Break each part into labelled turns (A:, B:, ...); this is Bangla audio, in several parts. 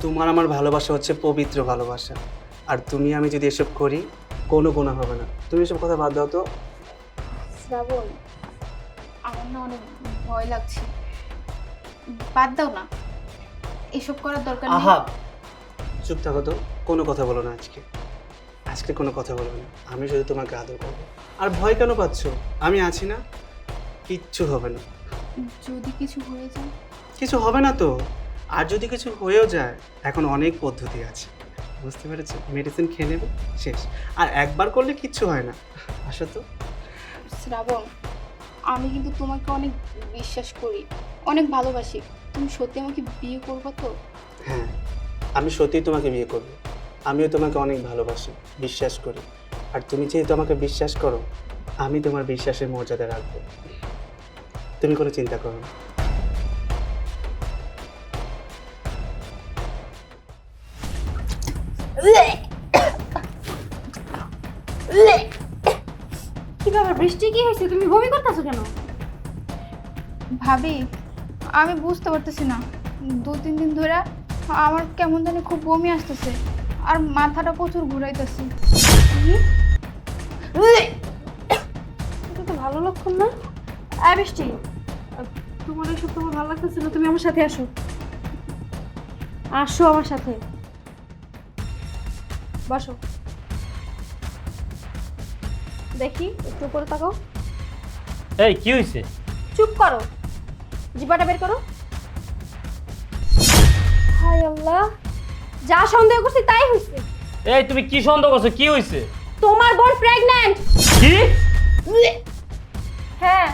A: তোমার আমার ভালোবাসা হচ্ছে পবিত্র ভালোবাসা, আর তুমি আমি যদি এসব করি কোনো গুনাহ হবে না। তুমি এসব কথা বাদ দাও তো।
B: শ্রাবণ, আমার না অনেক ভয় লাগছে, বাদ দাও না, এসব করার দরকার নেই।
A: আহা, চুপ থাকো তো, কোনো কথা বলো না আজকে। আজকে কোনো কথা বলবো না, আমি শুধু তোমাকে আদর করবো। আর ভয় কেন পাচ্ছ? আমি আছি না, কিচ্ছু হবে না।
B: যদি কিছু হয়ে যায়?
A: কিছু হবে না তো। আর যদি কিছু হয়েও যায়, এখন অনেক পদ্ধতি আছে, বুঝতে পেরেছো? মেডিসিন খেয়ে নেবে, শেষ। আর একবার করলে কিচ্ছু হয় না। আসো তো।
B: শ্রাবণ, আমি কিন্তু তোমাকে অনেক বিশ্বাস করি, অনেক ভালোবাসি। তুমি সত্যি আমাকে বিয়ে করবে তো?
A: হ্যাঁ, আমি সত্যিই তোমাকে বিয়ে করব। আমিও তোমাকে অনেক ভালোবাসি, বিশ্বাস করি। আর তুমি যেহেতু আমাকে বিশ্বাস করো, আমি তোমার বিশ্বাসের মর্যাদা রাখবো। তুমি কোনো চিন্তা করো না।
C: কি ব্যাপার বৃষ্টি, কি হয়েছে? তুমি বমি করতেছো কেন?
B: ভাবি, আমি বুঝতে পারতেছি না, 2-3 দিন ধরে আমার কেমন জানি খুব বমি আসতেছে, আর মাথাটা প্রচুর ঘুরাইতেছে।
C: এটা তো ভালো লক্ষণ না। বৃষ্টি, তোমার এসব তোমার ভালো লাগতেছে না, তুমি আমার সাথে আসো। আসো আমার সাথে, বসো। দেখি, একটু উপরে তাকাও।
D: এই কি হয়েছে?
C: চুপ করো, জিব্বাটা বের করো। হায় আল্লাহ, যা সন্দেহ করছি তাই হয়েছে।
D: এই তুমি কি সন্দেহ করছো? কি হয়েছে?
C: তোমার বোন প্রেগন্যান্ট।
D: কি?
C: হ্যাঁ,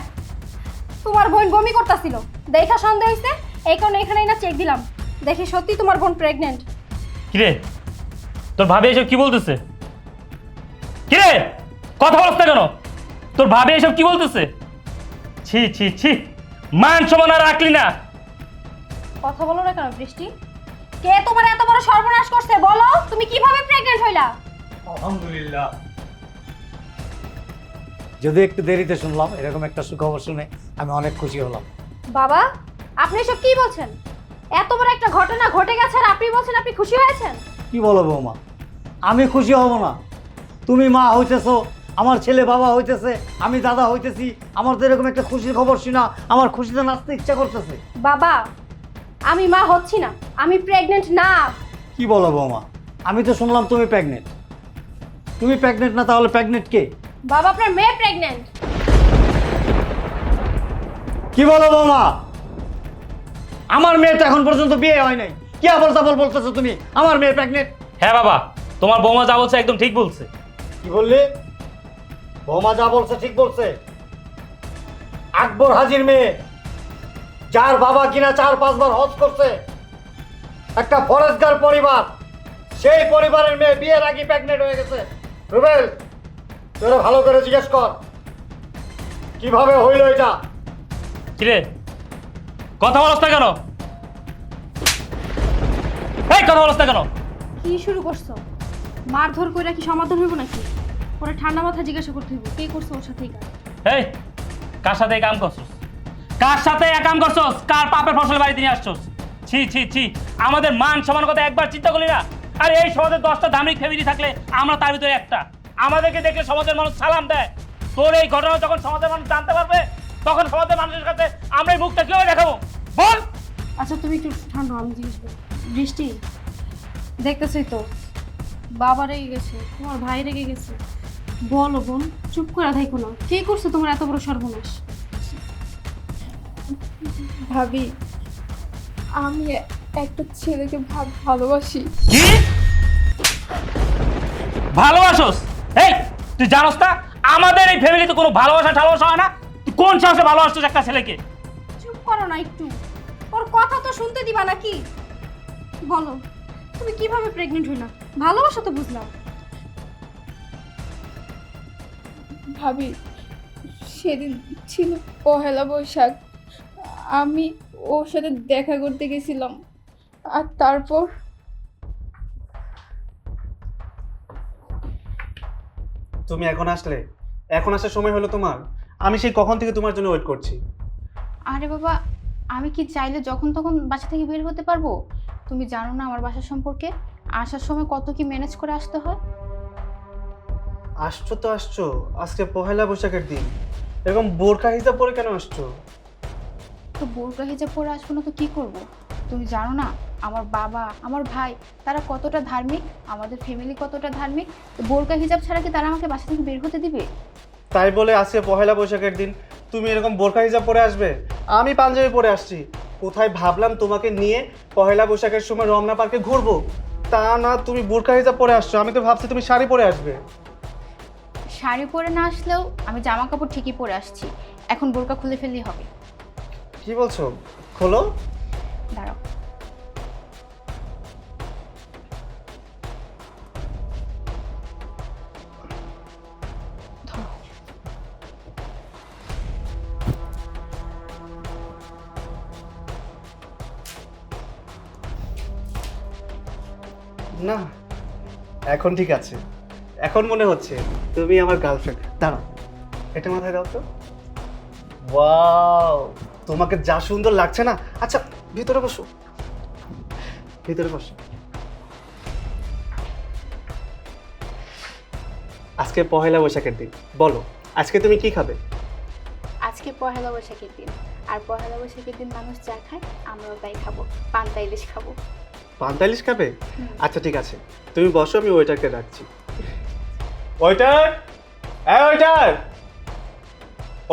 C: তোমার বোন বমি করতেছিল, দেখা সন্দেহ হয়েছে, এই কারণে এখানেই না চেক দিলাম, দেখি সত্যি তোমার বোন প্রেগন্যান্ট।
D: কিরে, তোর ভাবি এসব কি বলতেছে? কিরে, কথা বলছ না কেন? তোর ভাবি এসব কি বলতেছে? ছি ছি ছি, মান সম্মান আর রাখলি না।
C: কথা বলো না কেন বৃষ্টি? কে তোমার এত বড় সর্বনাশ করছে বলো? তুমি কিভাবে প্রেগন্যান্ট হইলা?
E: আলহামদুলিল্লাহ। যদি একটু দেরিতে শুনলাম এরকম একটা সুখবর শুনে আমি অনেক খুশি হলাম।
C: বাবা, আপনি এসব কি বলছেন? এত বড় একটা ঘটনা ঘটে গেছে আর আপনি বলছেন আপনি খুশি হয়েছেন?
E: কি বলো বৌমা, আমি খুশি হব না? তুমি মা হইতেছো, আমার ছেলে বাবা হইতেছে, আমি দাদা হইতেছি, আমার তো এরকম একটা খুশির খবর শুনা আমার খুশিতে নাচতে ইচ্ছা করতেছে।
C: বাবা, আমি মা হচ্ছি না, আমি প্রেগন্যান্ট না।
E: কি বলো বৌমা, আমি তো শুনলাম তুমি প্রেগনেন্ট। তুমি প্রেগনেন্ট না, তাহলে প্রেগনেন্ট কে?
C: বাবা, আপনার মেয়ে প্রেগন্যান্ট।
E: কি বলো বৌমা, আমার মেয়ে তো এখন পর্যন্ত বিয়ে হয় নাই, কি আবল তাবল বলতেছো তুমি? আমার মেয়ে প্রেগনেন্ট?
D: হ্যাঁ বাবা, তোমার বৌমা যা বলছে একদম ঠিক বলছে।
E: কি বললি? বৌমা যা বলছে ঠিক বলছে? আকবর হাজির মেয়ে, যার বাবা কিনা 4-5 বার হজ করছে, একটা ফরেস্টগার পরিবার, সেই পরিবারের মেয়ে বিয়ের আগে প্রেগনেন্ট হয়ে গেছে। রুবেল, তোরা ভালো করে জিজ্ঞেস কর কিভাবে হইল এটা।
D: কিরে, কথা বলছ না কেন? এই কথা বলছ না কেন?
C: কি শুরু করছো? মারধর কইরা কি সমাধান হইব নাকি? পরে ঠান্ডা মাথা জিজ্ঞাসা করতে হইব কে করছে ওর সাথে এই কাজ।
D: এই, কার সাথে এই কাম করছস? কার সাথে এই কাম করছস? কার পাপের ফসল বাড়িতে নিয়ে আসছস? ছি ছি ছি, আমাদের মান সম্মান কথা একবার চিন্তা করলি না? আর এই সমাজে 10টা ধার্মিক ফ্যামিলি থাকলে আমরা তার ভিতরে একটা। আমাদেরকে দেখলে সমাজের মানুষ সালাম দেয়। তোর এই ঘটনা যখন সমাজের মানুষ জানতে পারবে, তখন সমাজের মানুষের কাছে আমরা এই মুখটা কিভাবে দেখাবো বল?
C: আচ্ছা তুমি একটু ঠান্ডা হও, আমি জিজ্ঞেস করি। বৃষ্টি, দেখতেছই তো বাবা রেগে গেছে, তোমার ভাই রেগে গেছে। বলো বোন, চুপ করে থাইকো না, কে করছে তোমার এত বড় সর্বনাশ?
B: ভাবি, আমি একটা ছেলেকে ভালোবাসি।
D: কি ভালোবাসোস? এই, তুই জানোস না আমাদের এই ফ্যামিলিতে কোনো ভালোবাসা ঠালোবাসা হয় না? তুই কোন সাহসে ভালোবাসছিস একটা ছেলেকে?
C: চুপ করো না একটু, ওর কথা তো শুনতে দিবা নাকি? বলো, তুমি কিভাবে প্রেগনেন্ট হইলা? ভালোবাসা তো বুঝলাম।
B: ভাবি, সেদিন ছিল পহেলা বৈশাখ, আমি ওর সাথে দেখা করতে গেছিলাম, আর তারপর
A: তুমি এখন আসলে? এখন আসার সময় হলো তোমার? আমি সেই কখন থেকে তোমার জন্য ওয়েট করছি।
B: আরে বাবা, আমি কি চাইলে যখন তখন বাসা থেকে বের হতে পারবো? তুমি জানো না আমার বাসা সম্পর্কে? আসার সময় কত কি ম্যানেজ করে আসতে হয়।
A: আসছো তো আসছো, আজকে পহেলা বৈশাখের দিন, এরকম বোরকা হিজাব পরে কেন আসছো?
B: তো বোরকা হিজাব পরে আসবো না তো কি করব? তুমি জানো না আমার বাবা আমার ভাই তারা কতটা ধার্মিক, আমাদের ফ্যামিলি কতটা ধার্মিক। তো বোরকা হিজাব ছাড়া কি তারা আমাকে বাসা থেকে বের হতে দিবে?
A: তাই বলে আজকে পহেলা বৈশাখের দিন তুমি এরকম বোরকা হিজাব পরে আসবে? আমি পাঞ্জাবি পরে আসছি। কোথায় ভাবলাম তোমাকে নিয়ে পহেলা বৈশাখের সময় রমনা পার্কে ঘুরবো, তা না তুমি বোরকা হিজাব পরে আসছো। আমি তো ভাবছি তুমি শাড়ি পরে আসবে।
B: শাড়ি পরে না আসলেও আমি জামা কাপড় ঠিকই পরে আসছি। এখন বোরকা খুলে ফেললেই হবে।
A: কি বলছো? খোলো।
B: দাঁড়াও। ধরো।
A: না, এখন ঠিক আছে। এখন মনে হচ্ছে তুমি আমার গার্লফ্রেন্ড। দাঁড়াও, এটা মাথায় দাও তো। ওয়াও, তোমাকে যা সুন্দর লাগছে না। আচ্ছা, ভিতরে বসো, ভিতরে বসো। আজকে পহেলা বৈশাখের দিন, বলো আজকে তুমি কি খাবে?
B: আজকে পহেলা বৈশাখের দিন, আর পহেলা বৈশাখের দিন মানুষ যা খায় আমরাও তাই খাবো। পান্তা ইলিশ খাবো।
A: পান্তা ইলিশ খাবে? আচ্ছা ঠিক আছে, তুমি বসো, আমি ওয়েটারকে ডাকছি। ওয়েটার, এই ওয়েটার,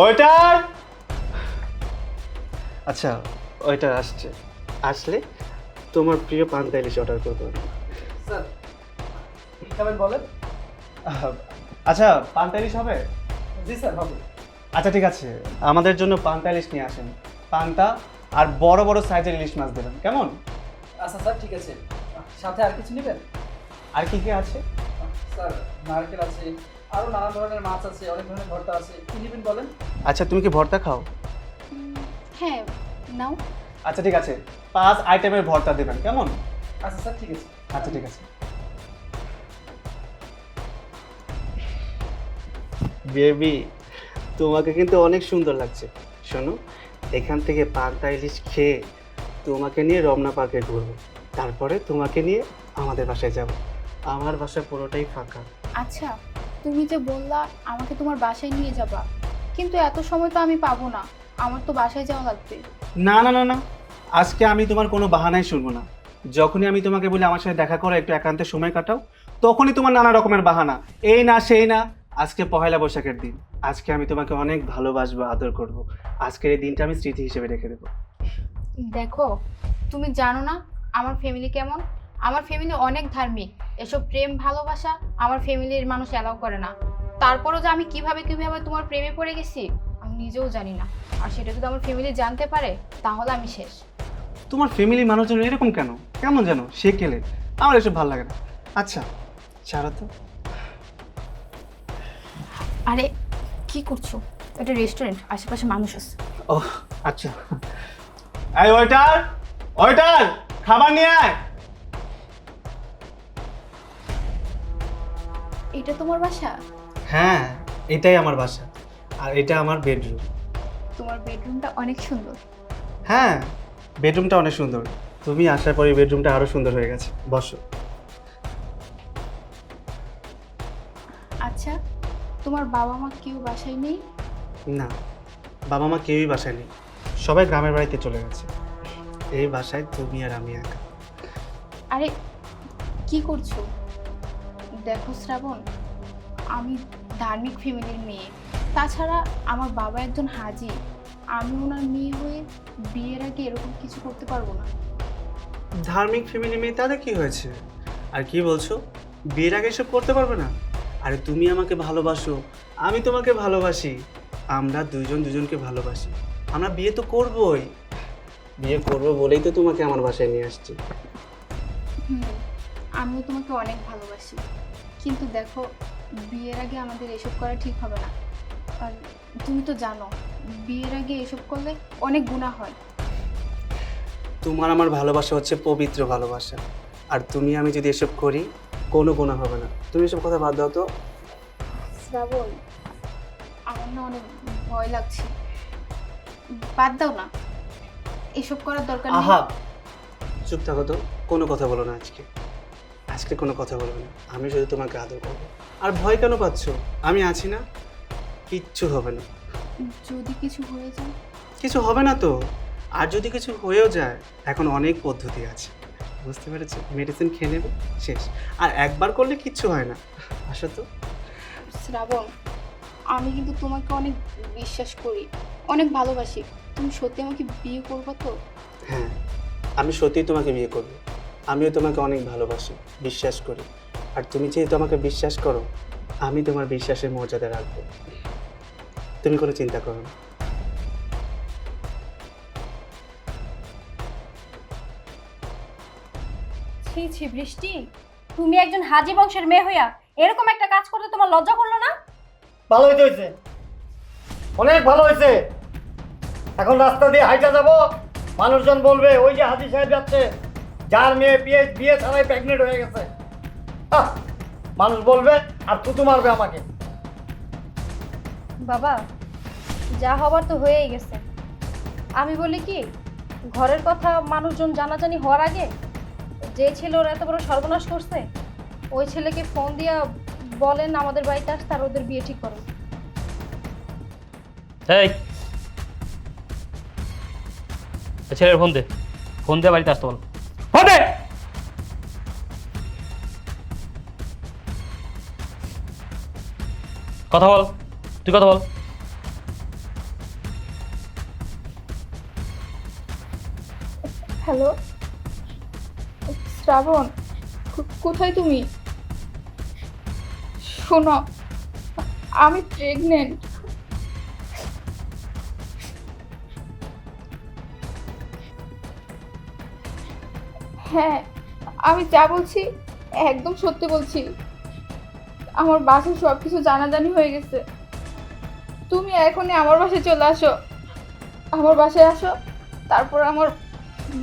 A: ওয়েটার। আচ্ছা, ওয়েটার আসছে, আসলে তোমার প্রিয় পান্তা ইলিশ অর্ডার করবো।
E: স্যার কি খাবেন বলেন?
A: আচ্ছা, পান্তা ইলিশ হবে?
E: জি স্যার হবে।
A: আচ্ছা ঠিক আছে, আমাদের জন্য পান্তা ইলিশ নিয়ে আসেন। পান্তা আর বড় বড় সাইজের ইলিশ মাছ দেবেন, কেমন?
F: আচ্ছা স্যার ঠিক আছে, সাথে আর কিছু নেবেন?
A: আর কি কি আছে?
F: স্যার নারকেল আছে, আরও নানান ধরনের মাছ আছে, অনেক ধরনের ভর্তা আছে, কি নেবেন বলেন?
A: আচ্ছা, তুমি কি ভর্তা খাও?
B: হ্যাঁ, নাও।
A: আচ্ছা ঠিক আছে, 5 আইটেমের ভর্তা দেবেন, কেমন?
F: আচ্ছা স্যার ঠিক আছে।
A: আচ্ছা ঠিক আছে। বেবি, তোমাকে কিন্তু অনেক সুন্দর লাগছে। শোনো, এখান থেকে পান্তা ইলিশ খেয়ে তোমাকে নিয়ে রমনা পার্কে ঘুরবো, তারপরে তোমাকে নিয়ে আমাদের বাসায় যাব। আমার বাসা পুরোটাই ফাঁকা।
B: আচ্ছা, তুমি যে বললা আমাকে তোমার বাসায় নিয়ে যাবা, কিন্তু এত সময় তো আমি পাবো না। আমার তো বাসায় যাওয়া লাগবে।
A: না না না না, আজকে আমি তোমার কোনো বাহানাই শুনবো না। যখনই আমি তোমাকে বলি আমার সাথে দেখা করো, একটু একান্তে সময় কাটাও, তখনই তোমার নানা রকমের বাহানা, এই না সেই না। আজকে পহেলা বৈশাখের দিন, আজকে আমি তোমাকে অনেক ভালোবাসবো, আদর করব। আজকের এই দিনটা আমি স্মৃতি হিসেবে রেখে দেবো।
B: দেখো, তুমি জানো না আমার ফ্যামিলি কেমন। আমার ফ্যামিলি অনেক ধার্মিক। এসব প্রেম ভালোবাসা আমার ফ্যামিলির মানুষ অ্যালাউ করে না। তারপরও যে আমি কিভাবে কিভাবে তোমার প্রেমে পড়ে গেছি আমি নিজেও জানি না। আর সেটা যদি আমার ফ্যামিলি জানতে পারে তাহলে আমি শেষ।
A: তোমার ফ্যামিলি মানুষজন এরকম কেন, কেমন যেন সে কেলে, আমার এসব ভালো লাগে না। আচ্ছা ছাড়ো তো।
B: আরে কি করছো? এটা রেস্টুরেন্ট, আশেপাশে মানুষ আছে।
A: ও আচ্ছা। এই ওয়েটার, ওয়েটার, খাবার নিয়ে আয়।
B: এটা তোমার বাসা?
A: হ্যাঁ, এটাই আমার বাসা, আর এটা আমার বেডরুম।
B: তোমার বেডরুমটা অনেক সুন্দর।
A: হ্যাঁ, বেডরুমটা অনেক সুন্দর। তুমি আসার পরে বেডরুমটা আরো সুন্দর হয়ে গেছে। বসো।
B: আচ্ছা, তোমার বাবা মা কেউ বাসায় নেই?
A: না, বাবা মা কেউই বাসায় নেই, সবাই গ্রামের বাড়িতে চলে গেছে। এই বাসায় তুমি আর আমি একা।
B: আরে কি করছো? দেখো শ্রাবণ, আমি ধার্মিক ফ্যামিলির মেয়ে। তাছাড়া আমার বাবা একজন হাজি। আমি ওনার মেয়ে হয়ে বিয়ের আগে এরকম কিছু করতে পারবো না।
A: ধার্মিক ফ্যামিলি মেয়ে, তাদের কি হয়েছে? আর কি বলছো, বিয়ের আগে এসব করতে পারবে না? আরে তুমি আমাকে ভালোবাসো, আমি তোমাকে ভালোবাসি, আমরা দুইজন দুজনকে ভালোবাসি, আমরা বিয়ে তো করবোই। বিয়ে করবো বলেই তো তোমাকে আমার বাসায় নিয়ে আসছি।
B: আমিও তোমাকে অনেক ভালোবাসি, কিন্তু দেখো বিয়ের আগে আমাদের এসব করা ঠিক হবে না। আর তুমি তো জানো বিয়ের আগে এসব করলে অনেক গুনাহ হয়।
A: তোমার আমার ভালোবাসা হচ্ছে পবিত্র ভালোবাসা, আর তুমি আমি যদি এসব করি কোনো গুনাহ হবে না। তুমি এসব কথা বাদ দাও তো।
B: শ্রাবণ, আমার না অনেক ভয় লাগছে। বাদ দাও না, এসব করার দরকার নেই।
A: আহা, চুপ থাকো তো, কোনো কথা বলো না আজকে। আজকে কোনো কথা বলবো না, আমি শুধু তোমাকে আদর করবো। আর ভয় কেন পাচ্ছ? আমি আছি না, কিচ্ছু হবে না।
B: যদি কিছু হয়ে যায়?
A: কিছু হবে না তো। আর যদি কিছু হয়েও যায়, এখন অনেক পদ্ধতি আছে, বুঝতে পেরেছো? মেডিসিন খেয়ে নেবে, শেষ। আর একবার করলে কিচ্ছু হয় না। আসো তো।
B: শ্রাবণ, আমি কিন্তু তোমাকে অনেক বিশ্বাস করি, অনেক ভালোবাসি। তুমি সত্যি আমাকে বিয়ে করবে তো?
A: হ্যাঁ, আমি সত্যিই তোমাকে বিয়ে করব। আমিও তোমাকে অনেক ভালোবাসি, বিশ্বাস করি। আর তুমি যেহেতু আমাকে বিশ্বাস করো, আমি তোমার বিশ্বাসের মর্যাদা রাখবো। তুমি কোনো চিন্তা করো না।
C: ছি ছি বৃষ্টি, তুমি একজন হাজি বংশের মেয়ে হইয়া এরকম একটা কাজ করতে তোমার লজ্জা করলো না?
E: ভালো হয়েছে, অনেক ভালো হয়েছে। এখন রাস্তা দিয়ে হাইটা যাব, মানুষজন বলবে ওই যে হাজি সাহেব যাচ্ছে, যার মেয়ে বিয়ে ছাড়াই প্রেগনেন্ট হয়ে গেছে। আহ, মানুষ বলবে আর তুতু মারবে আমাকে।
C: বাবা, যা হবার তো হয়েই গেছে। আমি বলি কি, ঘরের কথা মানুষজন জানাজানি হওয়ার আগে যে ছেলে ওরা এত বড় সর্বনাশ করছে, ওই ছেলেকে ফোন দিয়া বলেন আমাদের বাড়িতে আসতে আর ওদের বিয়ে ঠিক করেন।
D: এই ছেলের ফোন দে, ফোন দিয়ে বাড়িতে আসতে বল। ফোন দে। কথা বল, তুই কথা বল।
B: হ্যালো শ্রাবণ, কোথায় তুমি? শোনো, আমি প্রেগনেন্ট। হ্যাঁ, আমি যা বলছি একদম সত্যি বলছি। আমার বাসায় সব কিছু জানাজানি হয়ে গেছে। তুমি এখনই আমার বাসায় চলে আসো, আমার বাসায় আসো। তারপর আমার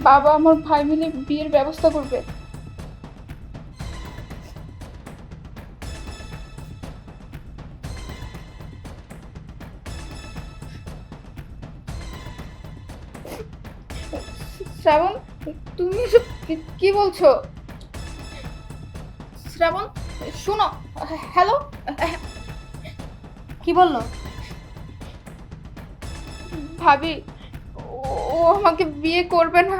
B: বাবা আমার ভাই মিলে বিয়ের ব্যবস্থা করবে। শ্রাবণ, তুমি এসব কি বলছো? শ্রাবণ শোনো, হ্যালো।
C: কি বললো?
B: ভাবি, ও আমাকে বিয়ে করবে না।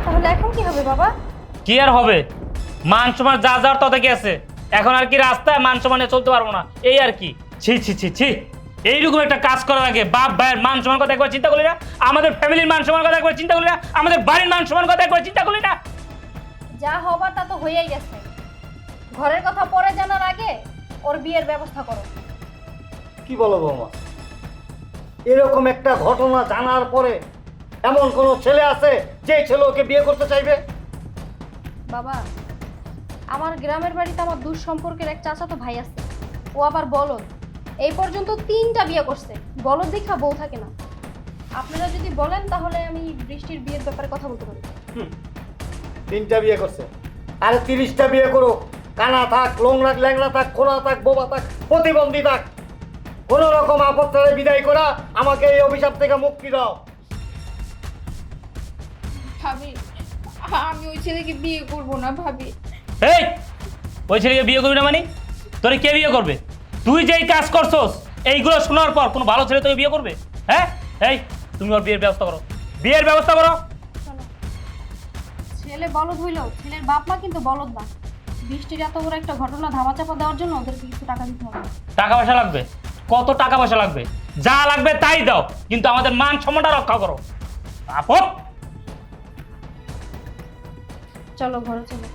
C: তাহলে এখন কি হবে বাবা?
D: কি আর হবে? মান সম্মান যা যাওয়ার তত কি আছে? এখন আর কি রাস্তায় মান সম্মানে চলতে পারবো না, এই আর কি। ছি ছি ছি ছি, এইরকম একটা কাজ করার আগে বাপ ভাইয়ের মান সম্মান কথা একবার চিন্তা করি না? আমাদের ফ্যামিলির মান সম্মান কথা একবার চিন্তা করি না? আমাদের বাড়ির মান সম্মান কথা একবার চিন্তা করি না?
C: যা হবার তা তো হয়েই গেছে। ঘরের কথা পরে জানার আগে ওর বিয়ের ব্যবস্থা করো।
E: কি বলো বৌমা, এরকম একটা ঘটনা জানার পরে এমন কোনো ছেলে আছে যে ছেলে ওকে বিয়ে করতে চাইবে?
C: বাবা, আমার গ্রামের বাড়িতে আমার দূর সম্পর্কের এক চাচাতো ভাই আছে, ও আবার বলদ। এই পর্যন্ত 3টা বিয়ে করছে, বলদ দেখা বউ থাকে না। আপনারা যদি বলেন তাহলে আমি বৃষ্টির বিয়ের ব্যাপারে কথা বলতে পারি।
E: 3টা বিয়ে করছে, আরে 30টা বিয়ে করো। কানা থাক, ল্যাংড়া থাক, খোলা থাক, বোবা থাক, প্রতিবন্ধী থাক, কোন রকম আপদ থেকে বিদায় করা, আমাকে এই অভিশাপ থেকে মুক্তি দাও।
B: ভাবি, আমি ওই ছেলেকে বিয়ে করব না ভাবি।
D: এই, ওই ছেলেকে বিয়ে করবি না মানে? তোরে কে বিয়ে করবে? তুই যেই কাজ করছস, এইগুলো শোনার পর কোনো ভালো ছেলে তোকে বিয়ে করবে? হ্যাঁ, এই তুমি ওর বিয়ের ব্যবস্থা করো, বিয়ের ব্যবস্থা করো।
C: শোনো, ছেলে বলদ হইলেও ছেলের বাপ মা কিন্তু বলদ না। বৃষ্টির এত বড় একটা ঘটনা ধামাচাপা দেওয়ার জন্য ওদেরকে কিছু টাকা দিতে হবে।
D: টাকা পয়সা লাগবে? কত টাকা পয়সা লাগবে? যা লাগবে তাই দাও, কিন্তু আমাদের মান সম্মানটা রক্ষা করো। আপদ।
C: চলো ঘরে চলো।